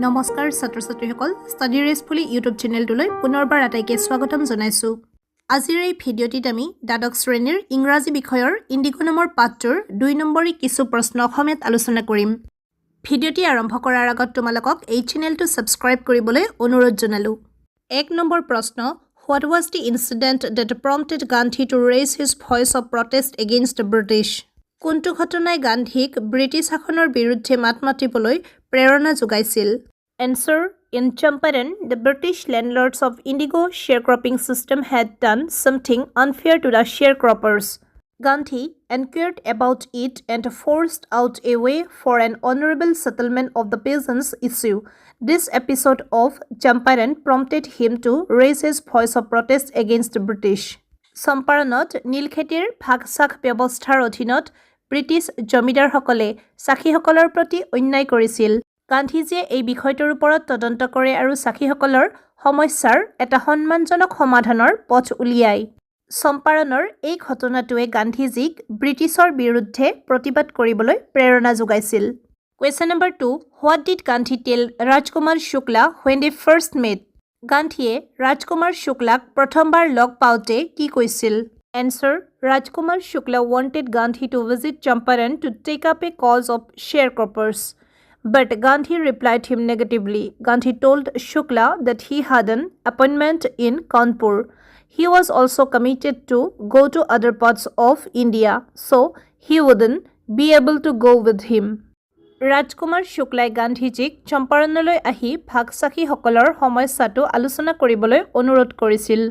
নমস্কাৰ ছাত্ৰ-ছাত্ৰীসকল study ৰেষ্টফুলি YouTube চেনেলটোলৈ পুনৰবাৰ আটাইকে স্বাগতম জনাইছোঁ। আজিৰ এই ভিডিঅ'টিত আমি দ্বাদশ শ্ৰেণীৰ ইংৰাজী বিষয়ৰ ইণ্ডিগো নামৰ পাঠটোৰ 2 নম্বৰী কিছু প্ৰশ্ন অসমীয়াত আলোচনা কৰিম। ভিডিঅ'টি আৰম্ভ কৰাৰ আগত তোমালোকক এই চেনেলটো ছাবস্ক্ৰাইব কৰিবলৈ অনুৰোধ জনালোঁ। 1 নম্বৰ প্ৰশ্ন, What was the incident that prompted Gandhi to raise his voice of protest against the British? কোনটো ঘটনাই গান্ধীক ব্ৰিটিছ শাসনৰ বিৰুদ্ধে মাত মাতিবলৈ প্ৰেৰণা যোগাইছিল? Answer: In Champaran, the British landlords of Indigo sharecropping system had done something unfair to the sharecroppers. Gandhi inquired about it and forced out a way for an honorable settlement of the peasants' issue. This episode of Champaran prompted him to raise his voice of protest against the British. চম্পাৰণত নীলখেতিৰ ভাগ-চাখ ব্যৱস্থাৰ অধীনত British জমিদাৰসকলে চাখীসকলৰ প্ৰতি অন্যায় কৰিছিল। গান্ধীজীয়ে এই বিষয়টোৰ ওপৰত তদন্ত কৰে আৰু চাখীসকলৰ সমস্যাৰ এটা সন্মানজনক সমাধানৰ পথ উলিয়ায়। চম্পাৰণৰ এই ঘটনাটোৱে গান্ধীজীক ব্ৰিটিছৰ বিৰুদ্ধে প্ৰতিবাদ কৰিবলৈ প্ৰেৰণা যোগাইছিল। Question number 2. What did Gandhi tell Rajkumar Shukla when they first met? গান্ধীয়ে ৰাজকুমাৰ শুক্লাক প্ৰথমবাৰ লগ পাওঁতে কি কৈছিল? Answer: Rajkumar Shukla wanted Gandhi to visit Champaran to take up a cause of sharecroppers. But Gandhi replied him negatively. Gandhi told Shukla that he had an appointment in Kanpur. He was also committed to go to other parts of India, so he wouldn't be able to go with him. ৰাজকুমাৰ শুক্লাই গান্ধীজীক চম্পাৰণলৈ আহি ভাগ-চাখীসকলৰ সমস্যাটো আলোচনা কৰিবলৈ অনুৰোধ কৰিছিল।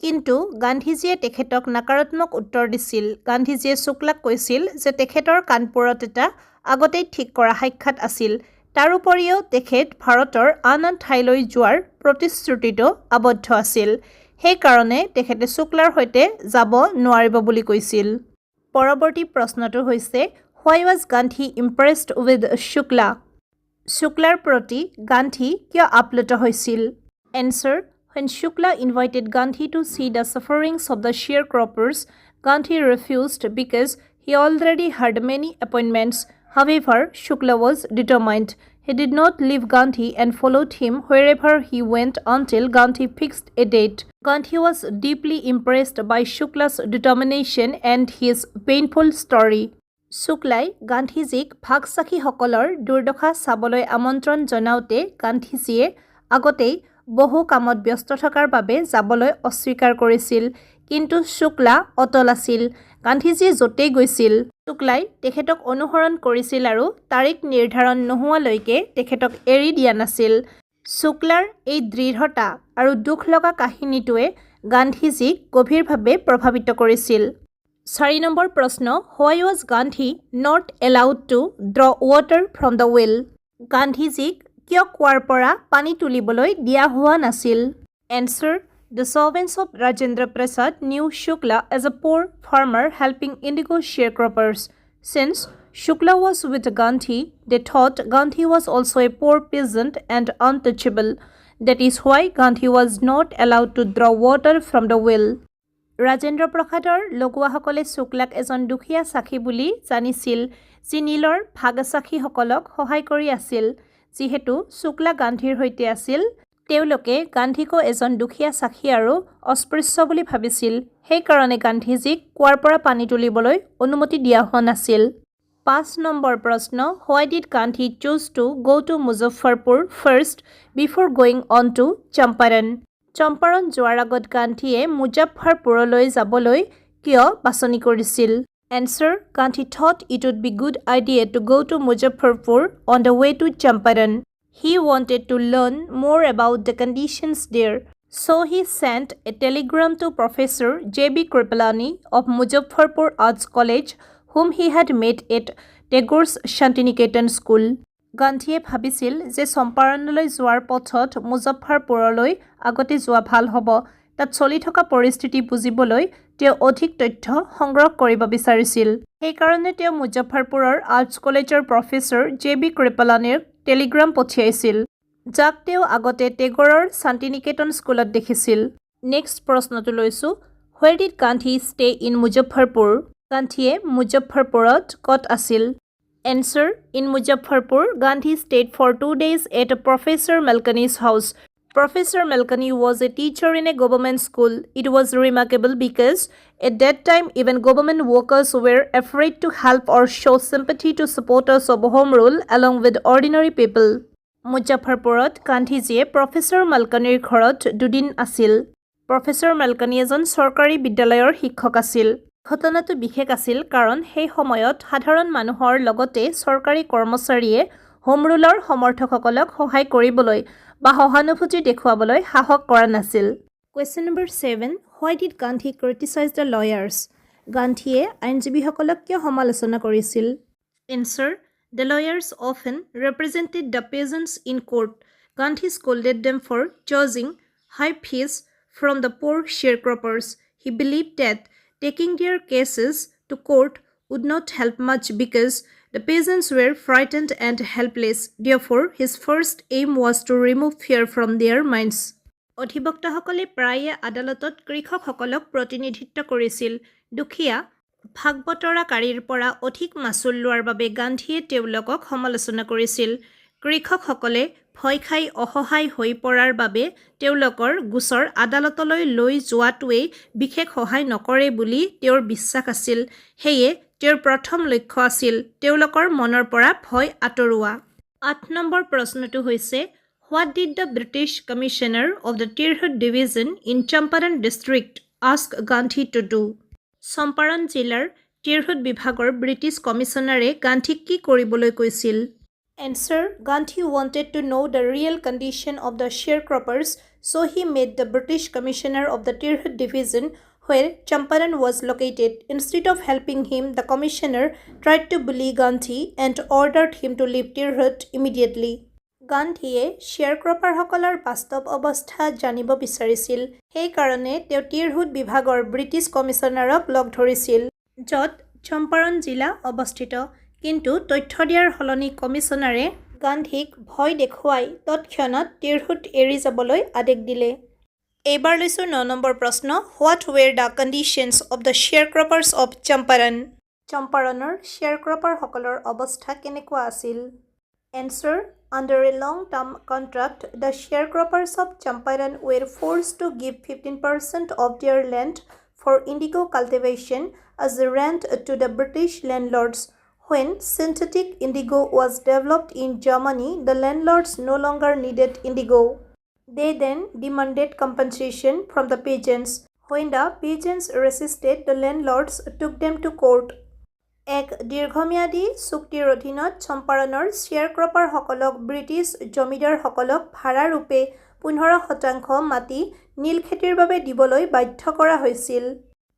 কিন্তু গান্ধীজীয়ে তেখেতক নাকাৰাত্মক উত্তৰ দিছিল। গান্ধীজীয়ে শুক্লাক কৈছিল যে তেখেতৰ কানপুৰত এটা আগতেই ঠিক কৰা সাক্ষাৎ আছিল। তাৰোপৰিও তেখেত ভাৰতৰ আন ঠাইলৈ যোৱাৰ প্ৰতিশ্ৰুতিটো আবদ্ধ আছিল। সেইকাৰণে তেখেতে শুক্লাৰ সৈতে যাব নোৱাৰিব বুলি কৈছিল। পৰৱৰ্তী প্ৰশ্নটো হৈছে Why was Gandhi impressed with Shukla? শুক্লাৰ প্ৰতি গান্ধী কিয় আপ্লুত হৈছিল? Answer: When Shukla invited Gandhi to see the sufferings of the sharecroppers, Gandhi refused because he already had many appointments. However, Shukla was determined. He did not leave Gandhi and followed him wherever he went until Gandhi fixed a date. Gandhi was deeply impressed by Shukla's determination and his painful story. শুক্লাই গান্ধীজীক ভাগ-চাখীসকলৰ দুৰ্দশা চাবলৈ আমন্ত্ৰণ জনাওঁতে গান্ধীজীয়ে আগতেই বহু কামত ব্যস্ত থকাৰ বাবে যাবলৈ অস্বীকাৰ কৰিছিল। কিন্তু শুক্লা অটল আছিল। গান্ধীজীয়ে য'তেই গৈছিল শুক্লাই তেখেতক অনুসৰণ কৰিছিল আৰু তাৰিখ নিৰ্ধাৰণ নোহোৱালৈকে তেখেতক এৰি দিয়া নাছিল। শুক্লাৰ এই দৃঢ়তা আৰু দুখ লগা কাহিনীটোৱে গান্ধীজীক গভীৰভাৱে প্ৰভাৱিত কৰিছিল। 4 নম্বৰ প্ৰশ্ন, Why was Gandhi not allowed to draw water from the well? গান্ধীজীক কিয় কুঁৱাৰ পৰা পানী তুলিবলৈ দিয়া হোৱা নাছিল? Answer: The servants of Rajendra Prasad knew Shukla as a poor farmer helping Indigo sharecroppers. Since Shukla was with Gandhi, they thought Gandhi was also a poor peasant and untouchable. That is why Gandhi was not allowed to draw water from the well. Rajendra প্ৰসাদৰ লগুৱাসকলে শুক্লাক এজন দুখীয়া চাখী বুলি জানিছিল, যি নীলৰ ভাগ-চাখীসকলক সহায় কৰি আছিল। যিহেতু শুক্লা গান্ধীৰ সৈতে আছিল, তেওঁলোকে গান্ধীকো এজন দুখীয়া চাখী আৰু অস্পৃশ্য বুলি ভাবিছিল। সেইকাৰণে গান্ধীজীক কুঁৱাৰ পৰা পানী তুলিবলৈ অনুমতি দিয়া হোৱা নাছিল। 5 নম্বৰ প্ৰশ্ন, Why did Gandhi choose to go to Muzaffarpur first before going on to Champaran? Champaran যোৱাৰ আগত গান্ধীয়ে মুজাফ্ফৰপুৰলৈ যাবলৈ কিয় বাছনি কৰিছিল? Answer: Gandhi thought it would be good idea to go to Muzaffarpur on the way to Champaran. He wanted to learn more about the conditions there. So he sent a telegram to Professor J.B. Kripalani of Muzaffarpur Arts College, whom he had met at Tagore's Shantiniketan School. গান্ধীয়ে ভাবিছিল যে চম্পাৰণলৈ যোৱাৰ পথত মুজফ্ফৰপুৰলৈ আগতে যোৱা ভাল হ'ব। তাত চলি থকা পৰিস্থিতি বুজিবলৈ তেওঁ অধিক তথ্য সংগ্ৰহ কৰিব বিচাৰিছিল। সেইকাৰণে তেওঁ মুজফ্ফৰপুৰৰ আৰ্টছ কলেজৰ প্ৰফেচৰ J.B. কৃপালানীৰ টেলিগ্ৰাম পঠিয়াইছিল, যাক তেওঁ আগতে টেগৰৰ শান্তিনিকেতন স্কুলত দেখিছিল। নেক্সট প্ৰশ্নটো লৈছোঁ, Where did Gandhi stay in Muzaffarpur? গান্ধীয়ে মুজফ্ফৰপুৰত ক'ত আছিল? Answer. In Muzaffarpur, Gandhi stayed for 2 days at Professor Malkani's house. Professor Malkani was a teacher in a government school. It was remarkable because at that time even government workers were afraid to help or show sympathy to supporters of home rule along with ordinary people. Muzaffarpurot Gandhijiye Professor Malkaniৰ ঘৰত দুদিন আছিল। Professor Malkani এজন চৰকাৰী বিদ্যালয়ৰ শিক্ষক আছিল। ঘটনাটো বিশেষ আছিল কাৰণ সেই সময়ত সাধাৰণ মানুহৰ লগতে চৰকাৰী কৰ্মচাৰীয়ে হোম ৰুলৰ সমৰ্থকসকলক সহায় কৰিবলৈ বা সহানুভূতি দেখুৱাবলৈ সাহস কৰা নাছিল। Question number 7. Why did Gandhi criticize the lawyers? গান্ধীয়ে আইনজীৱীসকলক কিয় সমালোচনা কৰিছিল? Answer. The lawyers often represented the peasants in court. Gandhi scolded them for charging high fees from the poor sharecroppers. He believed that taking their cases to court would not help much because the peasants were frightened and helpless. Therefore, his first aim was to remove fear from their minds. অধিবক্তাসকলে প্ৰায়ে আদালতত কৃষকসকলক প্ৰতিনিধিত্ব কৰিছিল। দুখীয়া ভাগ বতৰাকাৰীৰ পৰা অধিক মাচুল লোৱাৰ বাবে গান্ধীয়ে তেওঁলোকক সমালোচনা কৰিছিল। কৃষকসকলে ভয় খাই অসহায় হৈ পৰাৰ বাবে তেওঁলোকৰ গোচৰ আদালতলৈ লৈ যোৱাটোৱেই বিশেষ সহায় নকৰে বুলি তেওঁৰ বিশ্বাস আছিল। সেয়ে তেওঁৰ প্ৰথম লক্ষ্য আছিল তেওঁলোকৰ মনৰ পৰা ভয় আঁতৰোৱা। 8 নম্বৰ প্ৰশ্নটো হৈছে What did the British Commissioner of the Tirhut Division in Champaran district ask Gandhi to do? Champaran জিলাৰ টিৰহুট বিভাগৰ ব্ৰিটিছ কমিছনাৰে গান্ধীক কি কৰিবলৈ কৈছিল? Answer. Gandhi wanted to know the real condition of the sharecroppers, so he made the British Commissioner of the Tirhut Division where Champaran was located. Instead of helping him, the commissioner tried to bully Gandhi and ordered him to leave Tirhut immediately. গান্ধীয়ে শ্বেয়াৰক্ৰপাৰসকলৰ বাস্তৱ অৱস্থা জানিব বিচাৰিছিল। সেইকাৰণে তেওঁ টিৰহুট বিভাগৰ British কমিছনাৰক লগ ধৰিছিল, য'ত চম্পাৰণ জিলা অৱস্থিত। কিন্তু তথ্য দিয়াৰ সলনি কমিছনাৰে গান্ধীক ভয় দেখুৱাই তৎক্ষণাত টিৰহুট এৰি যাবলৈ আদেশ দিলে। এইবাৰ লৈছোঁ 9 নম্বৰ প্ৰশ্ন What were the conditions of the sharecroppers of Champaran? চম্পাৰণৰ শ্বেয়াৰক্ৰপাৰসকলৰ অৱস্থা কেনেকুৱা আছিল? Answer. Under a long-term contract, the sharecroppers of Champaran were forced to give 15% of their land for indigo cultivation as a rent to the British landlords. When synthetic indigo was developed in Germany, the landlords no longer needed indigo. They then demanded compensation from the peasants. When the peasants resisted, the landlords took them to court. এক দীৰ্ঘম্যাদী চুক্তিৰ অধীনত চম্পাৰণৰ শ্বেয়াৰক্ৰপাৰসকলক British জমিদাৰসকলক ভাড়াৰূপে 15% মাটি নীল খেতিৰ বাবে দিবলৈ বাধ্য কৰা হৈছিল।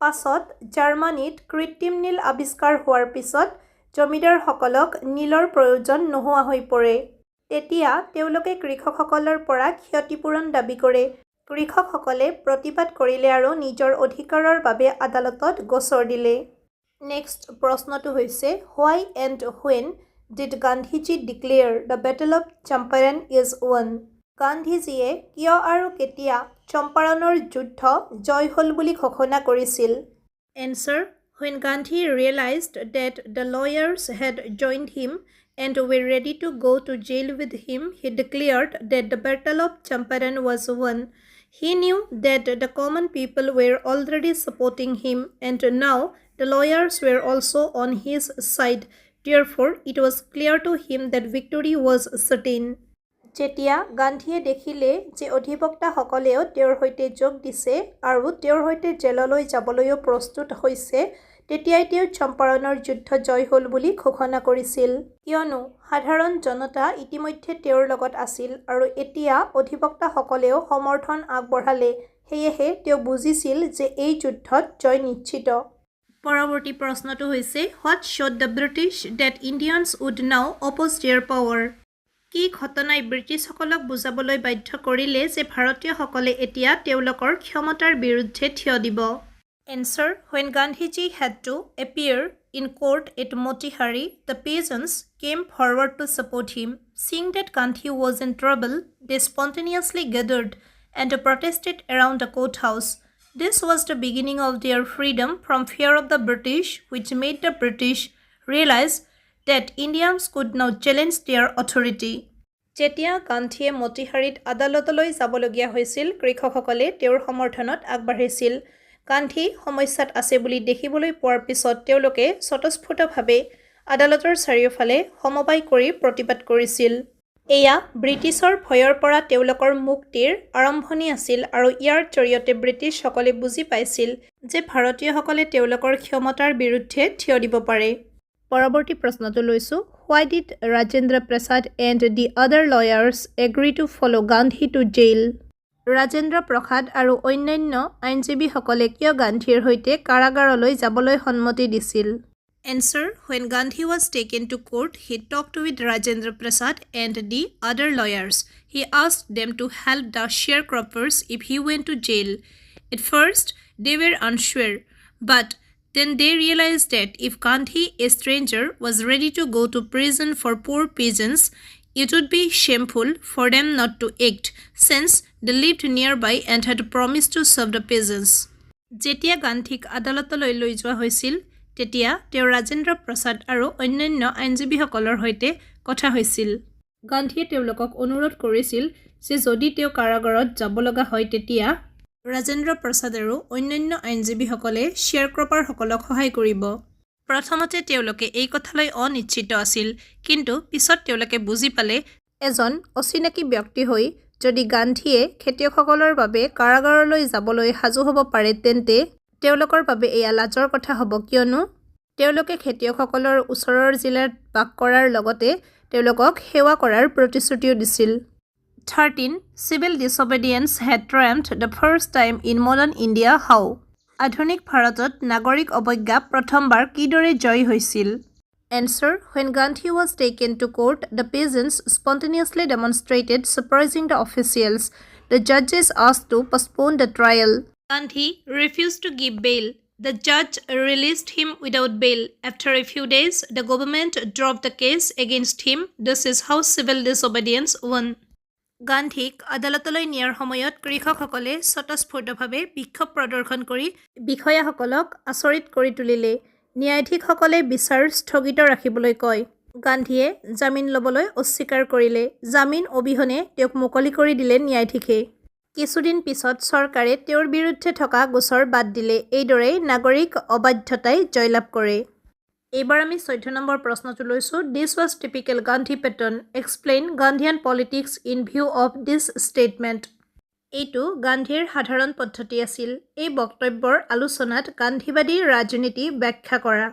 পাছত জাৰ্মানীত কৃত্ৰিম নীল আৱিষ্কাৰ হোৱাৰ পিছত জমিদাৰসকলক নীলৰ প্ৰয়োজন নোহোৱা হৈ পৰে। তেতিয়া তেওঁলোকে কৃষকসকলৰ পৰা ক্ষতিপূৰণ দাবী কৰে। কৃষকসকলে প্ৰতিবাদ কৰিলে আৰু নিজৰ অধিকাৰৰ বাবে আদালতত গোচৰ দিলে। নেক্সট প্ৰশ্নটো হৈছে Why and when did Gandhiji declare the Battle of Champaran is won? গান্ধীজীয়ে কিয় আৰু কেতিয়া চম্পাৰণৰ যুদ্ধ জয় হ'ল বুলি ঘোষণা কৰিছিল? Answer. When Gandhi realized that the lawyers had joined him and were ready to go to jail with him, he declared that the Battle of Champaran was won. He knew that the common people were already supporting him and now the lawyers were also on his side. Therefore, it was clear to him that victory was certain. যেতিয়া গান্ধীয়ে দেখিলে যে অধিবক্তাসকলেও তেওঁৰ সৈতে যোগ দিছে আৰু তেওঁৰ সৈতে জেললৈ যাবলৈও প্ৰস্তুত হৈছে, তেতিয়াই তেওঁ চম্পাৰণৰ যুদ্ধ জয় হ'ল বুলি ঘোষণা কৰিছিল। কিয়নো সাধাৰণ জনতা ইতিমধ্যে তেওঁৰ লগত আছিল আৰু এতিয়া অধিবক্তাসকলেও সমৰ্থন আগবঢ়ালে, সেয়েহে তেওঁ বুজিছিল যে এই যুদ্ধত জয় নিশ্চিত। পৰৱৰ্তী প্ৰশ্নটো হৈছে What showed the British that Indians would now oppose their power? কি ঘটনাই ব্ৰিটিছসকলক বুজাবলৈ বাধ্য কৰিলে যে ভাৰতীয়সকলে এতিয়া তেওঁলোকৰ ক্ষমতাৰ বিৰুদ্ধে থিয় দিব? Answer. When Gandhiji had to appear in court at Motihari, the peasants came forward to support him. Seeing that Gandhi was in trouble, they spontaneously gathered and protested around the courthouse. This was the beginning of their freedom from fear of the British, which made the British realize that Indians could now challenge their authority. যেতিয়া গান্ধীয়ে মতিহাৰীত আদালতলৈ যাবলগীয়া হৈছিল কৃষকসকলে তেওঁৰ সমৰ্থনত আগবাঢ়িছিল গান্ধী সমস্যাত আছে বুলি দেখিবলৈ পোৱাৰ পিছত তেওঁলোকে স্বতঃস্ফূৰ্তভাৱে আদালতৰ চাৰিওফালে সমবায় কৰি প্ৰতিবাদ কৰিছিল এয়া ব্ৰিটিছৰ ভয়ৰ পৰা তেওঁলোকৰ মুক্তিৰ আৰম্ভণি আছিল আৰু ইয়াৰ জৰিয়তে ব্ৰিটিছসকলে বুজি পাইছিল যে ভাৰতীয়সকলে তেওঁলোকৰ ক্ষমতাৰ বিৰুদ্ধে থিয় দিব পাৰে পৰৱৰ্তী প্ৰশ্নটো লৈছো Why did Rajendra Prasad and the other lawyers agree to follow Gandhi to jail? Rajendra Prasad আৰু অন্যান্য আইনজীৱীসকলে কিয় গান্ধীৰ হৈতে কাৰাগাৰলৈ যাবলৈ সন্মতি দিছিল Answer When Gandhi was taken to court, he talked with Rajendra Prasad and the other lawyers. He asked them to help the sharecroppers if he went to jail. At first, they were unsure, but then they realized that if Gandhi, a stranger, was ready to go to prison for poor peasants, it would be shameful for them not to act, since they lived nearby and had promised to serve the peasants. যেতিয়া গান্ধীক আদালতলৈ লৈ যোৱা হৈছিল তেতিয়া তেওঁ ৰাজেন্দ্ৰ প্ৰসাদ আৰু অন্যান্য আইনজীৱীসকলৰ হৈতে কথা হৈছিল গান্ধীয়ে তেওঁলোকক অনুৰোধ কৰিছিল যে যদি তেওঁ কাৰাগাৰত যাব লগা হয় তেতিয়া ৰাজেন্দ্ৰ প্ৰসাদ আৰু অন্যান্য আইনজীৱীসকলে শ্বেয়াৰক্ৰপাৰসকলক সহায় কৰিব প্ৰথমতে তেওঁলোকে এই কথালৈ অনিশ্চিত আছিল কিন্তু পিছত তেওঁলোকে বুজি পালে এজন অচিনাকি ব্যক্তি হৈ যদি গান্ধীয়ে খেতিয়কসকলৰ বাবে কাৰাগাৰলৈ যাবলৈ সাজু হ'ব পাৰে তেন্তে তেওঁলোকৰ বাবে এয়া লাজৰ কথা হ'ব কিয়নো তেওঁলোকে খেতিয়কসকলৰ ওচৰৰ জিলাত বাস কৰাৰ লগতে তেওঁলোকক সেৱা কৰাৰ প্ৰতিশ্ৰুতিও দিছিল 13 Civil disobedience had triumphed the first time in modern India how আধুনিক ভাৰতত নাগৰিক অৱজ্ঞা প্ৰথমবাৰ কিদৰে জয় হৈছিল Answer When Gandhi was taken to court the peasants spontaneously demonstrated surprising the officials the judges asked to postpone the trial Gandhi refused to give bail. The judge released him without bail. After a few days, the government dropped the case against him. This is how civil disobedience won. গান্ধীক আদালতলৈ নিয়াৰ সময়ত কৃষকসকলে স্বতঃস্ফূৰ্তভাৱে বিক্ষোভ প্ৰদৰ্শন কৰি বিষয়াসকলক আচৰিত কৰি তুলিলে। ন্যায়াধীশসকলে বিচাৰ স্থগিত ৰাখিবলৈ কয়। গান্ধীয়ে জামিন ল'বলৈ অস্বীকাৰ কৰিলে। জামিন অবিহনে তেওঁক মুকলি কৰি দিলে ন্যায়াধীশে। কিছুদিন পিছত চৰকাৰে তেওঁৰ বিৰুদ্ধে থকা গোচৰ বাদ দিলে এইদৰে নাগৰিক অবাধ্যতাই জয়লাভ কৰে এইবাৰ আমি 14 নম্বৰ প্ৰশ্নটো লৈছো This was typical Gandhi pattern explain Gandhian politics in view of this statement এইটো গান্ধীৰ সাধাৰণ পদ্ধতি আছিল এই বক্তব্যৰ আলোচনাত গান্ধীবাদী ৰাজনীতি ব্যাখ্যা কৰা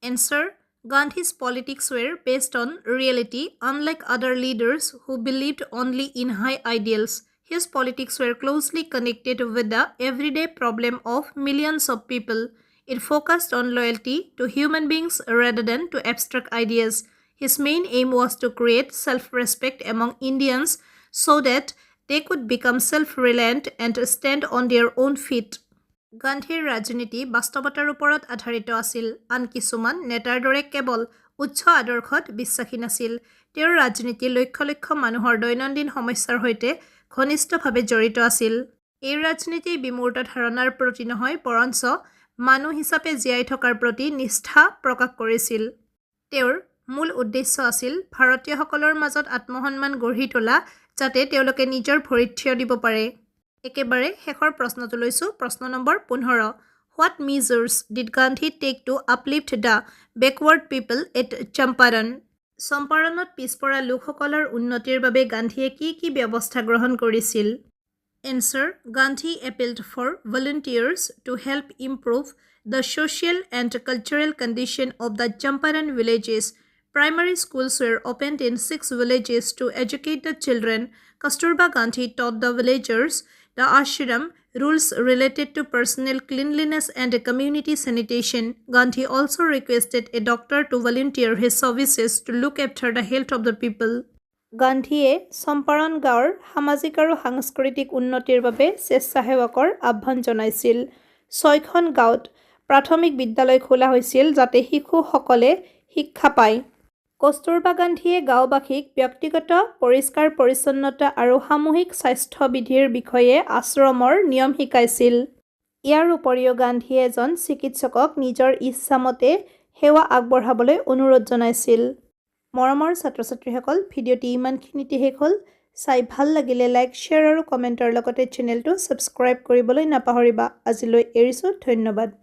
Answer Gandhi's politics were based on reality unlike other leaders who believed only in high ideals His politics were closely connected with the everyday problem of millions of people. It focused on loyalty to human beings rather than to abstract ideas. His main aim was to create self-respect among Indians so that they could become self-reliant and stand on their own feet. Gandhir rajniti বাস্তৱতাৰ ওপৰত আধাৰিত আছিল আন কিছুমান নেতাৰ দৰে কেৱল উচ্চ আদৰ্শত বিশ্বাসী নাছিল তেওঁৰ ৰাজনীতি লক্ষ লক্ষ মানুহৰ দৈনন্দিন সমস্যাৰ হৈতে ঘনিষ্ঠভাৱে জড়িত আছিল এই ৰাজনীতি বিমূৰ্ত ধাৰণাৰ প্ৰতি নহয় পৰঞ্চ মানুহ হিচাপে জীয়াই থকাৰ প্ৰতি নিষ্ঠা প্ৰকাশ কৰিছিল তেওঁৰ মূল উদ্দেশ্য আছিল ভাৰতীয়সকলৰ মাজত আত্মসন্মান গঢ়ি তোলা যাতে তেওঁলোকে নিজৰ ভৰিত থিয় দিব পাৰে একেবাৰে শেষৰ প্ৰশ্নটো লৈছো প্ৰশ্ন number 15 What measures did Gandhi take to uplift the backward people at Champaran চম্পাৰণত পিছপৰা লোকসকলৰ উন্নতিৰ বাবে গান্ধীয়ে কি ব্যৱস্থা গ্ৰহণ কৰিছিল Answer Gandhi appealed for volunteers to help improve the social and cultural condition of the Champaran villages primary schools were opened in 6 villages to educate the children Kasturba Gandhi taught the villagers the ashram rules related to personal cleanliness and community sanitation. Gandhi also requested a doctor to volunteer his services to look after the health of the people. গান্ধীয়ে চম্পাৰণ গাঁৱৰ সামাজিক আৰু সাংস্কৃতিক উন্নতিৰ বাবে স্বেচ্ছাসেৱকৰ আহ্বান জনাইছিল 6খন গাঁৱত প্ৰাথমিক বিদ্যালয় খোলা হৈছিল যাতে শিশুসকলে শিক্ষা পায় কস্তুৰবা গান্ধীয়ে গাঁওবাসীক ব্যক্তিগত পৰিষ্কাৰ পৰিচ্ছন্নতা আৰু সামূহিক স্বাস্থ্য বিধিৰ বিষয়ে আশ্ৰমৰ নিয়ম শিকাইছিল ইয়াৰ উপৰিও গান্ধীয়ে এজন চিকিৎসকক নিজৰ ইচ্ছামতে সেৱা আগবঢ়াবলৈ অনুৰোধ জনাইছিল। মৰমৰ ছাত্ৰ ছাত্ৰীসকল, ভিডিঅ'টি ইমানখিনিতে শেষ হ'ল। চাই ভাল লাগিলে লাইক, শ্বেয়াৰ আৰু কমেণ্টৰ লগতে চেনেলটো ছাবস্ক্ৰাইব কৰিবলৈ নাপাহৰিবা। আজিলৈ এৰিছোঁ, ধন্যবাদ।